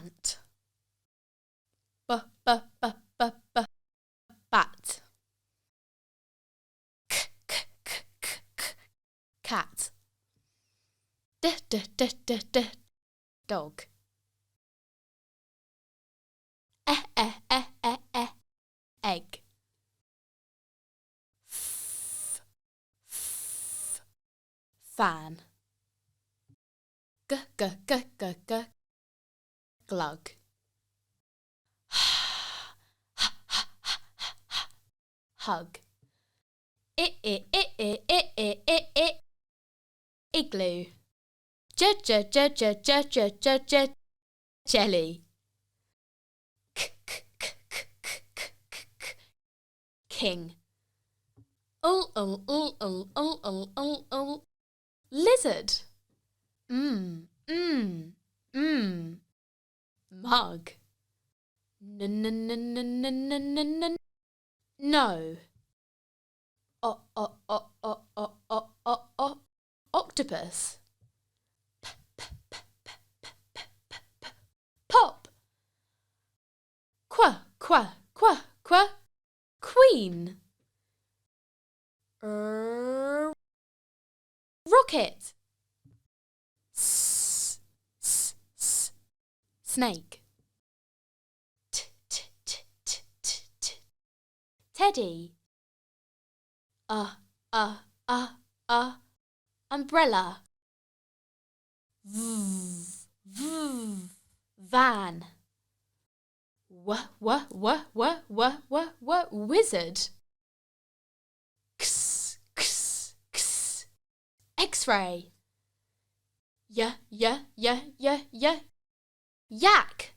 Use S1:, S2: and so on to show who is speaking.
S1: ant. Bat. Cat. Dog. Egg. Fan. Glug. Hug. Igloo. Jelly. King. Lizard. Mug. No. Octopus. Pop. Queen. Rocket. Snake. Teddy. Umbrella. Van. Wizard. X-ray. Yak.